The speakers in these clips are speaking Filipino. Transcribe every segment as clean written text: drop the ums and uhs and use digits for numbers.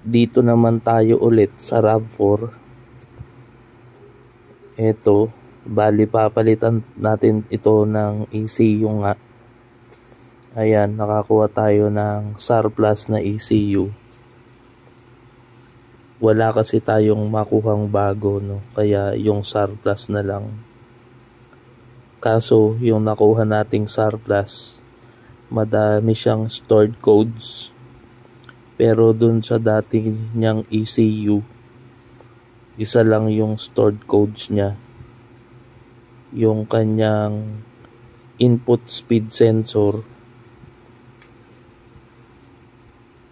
Dito naman tayo ulit sa RAV4. Ito, bali papalitan natin ito ng ECU nga. Ayan, nakakuha tayo ng surplus na ECU. Wala kasi tayong makuhang bago, no? Kaya yung surplus na lang. Kaso yung nakuha nating surplus, madami siyang stored codes. Pero dun sa dating niyang ECU, isa lang yung stored codes niya. Yung kanyang input speed sensor,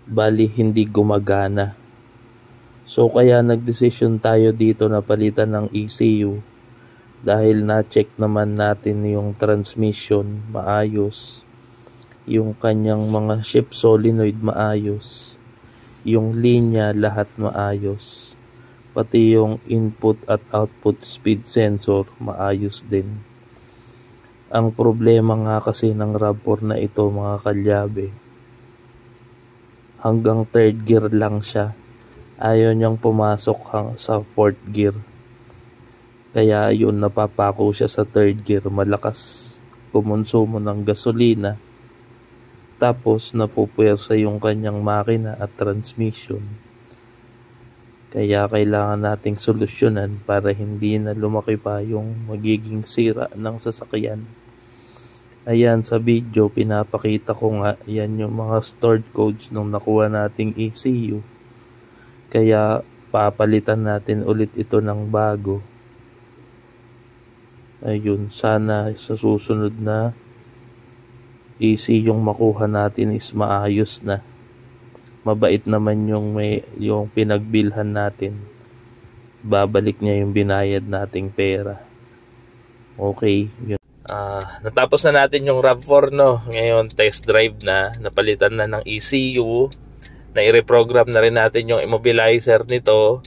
bali hindi gumagana. So kaya nagdesisyon tayo dito na palitan ng ECU dahil na-check naman natin yung transmission maayos, yung kanyang mga shift solenoid maayos, yung linya lahat maayos, pati yung input at output speed sensor maayos din. Ang problema nga kasi ng RAV4 na ito mga kalyabe, hanggang third gear lang siya. Ayaw niyang pumasok sa fourth gear. Kaya yun, napapako siya sa third gear. Malakas kumonsumo ng gasolina. Tapos napupuwersa yung kanyang makina at transmission. Kaya kailangan nating solusyonan para hindi na lumaki pa yung magiging sira ng sasakyan. Ayan, sa video pinapakita ko nga, yan yung mga stored codes nung nakuha nating ECU. Kaya papalitan natin ulit ito ng bago. Ayun, sana sa susunod na ECU yung makuha natin is maayos na. Mabait naman yung pinagbilhan natin. Babalik niya yung binayad nating pera. Okay, yun. Natapos na natin yung RAV4, no? Ngayon test drive na, napalitan na ng ECU, na i-reprogram na rin natin yung immobilizer nito.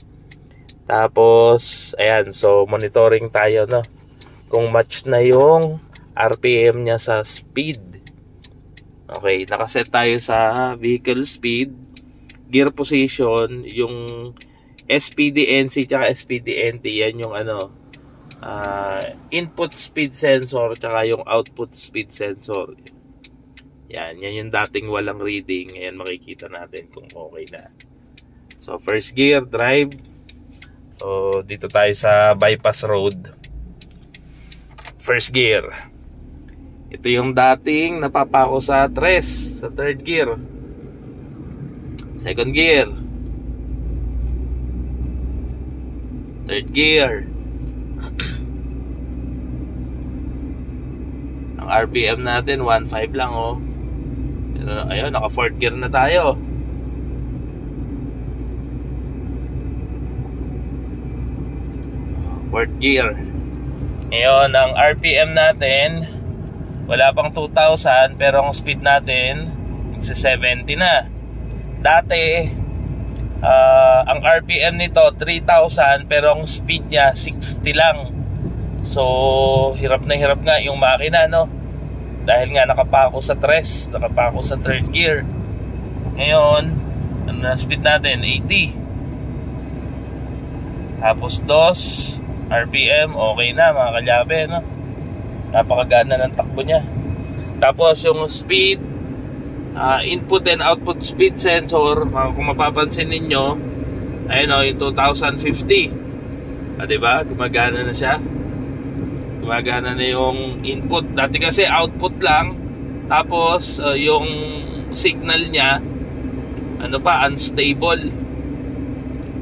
Tapos ayan, so monitoring tayo, no? Kung match na yung RPM niya sa speed. Okay, nakaset tayo sa vehicle speed, gear position, yung SPDNC tsaka SPDNT, yan yung input speed sensor tsaka yung output speed sensor. Yan yung dating walang reading. Ayan, makikita natin kung okay na. So first gear, drive. So dito tayo sa bypass road. First gear. Ito yung dating napapako sa tres, sa third gear. Second gear. Third gear. Ang RPM natin 1.5 lang, oh. Ayun, naka fourth gear na tayo. Fourth gear. Ngayon, ang RPM natin wala pang 2,000, pero ang speed natin sa 70 na. Dati ang RPM nito 3,000, pero ang speed niya 60 lang. So hirap na hirap nga yung makina, no? Dahil nga nakapako sa tres, nakapako sa third gear. Ngayon, ang speed natin 80. Tapos 2 RPM, okay na mga kalyabe, no? Napakagana ng takbo niya. Tapos yung speed, input and output speed sensor, kung mapapansin ninyo, ayun o, yung 2050. Diba? Gumagana na siya. Gumagana na yung input. Dati kasi output lang. Tapos yung signal niya unstable.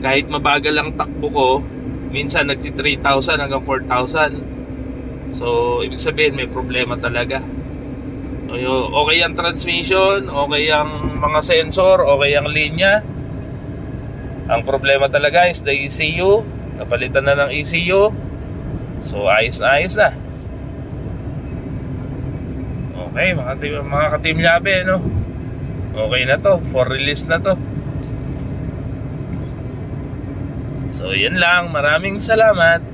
Kahit mabagal ang takbo ko, minsan nagti 3,000 hanggang 4,000. So ibig sabihin may problema talaga. Okay ang transmission, okay ang mga sensor, okay ang linya. Ang problema talaga is the ECU. Napalitan na ng ECU. So ayos na ayos na. Okay, mga ka-Team Llabe, no? Okay na to, for release na to. So yan lang, maraming salamat.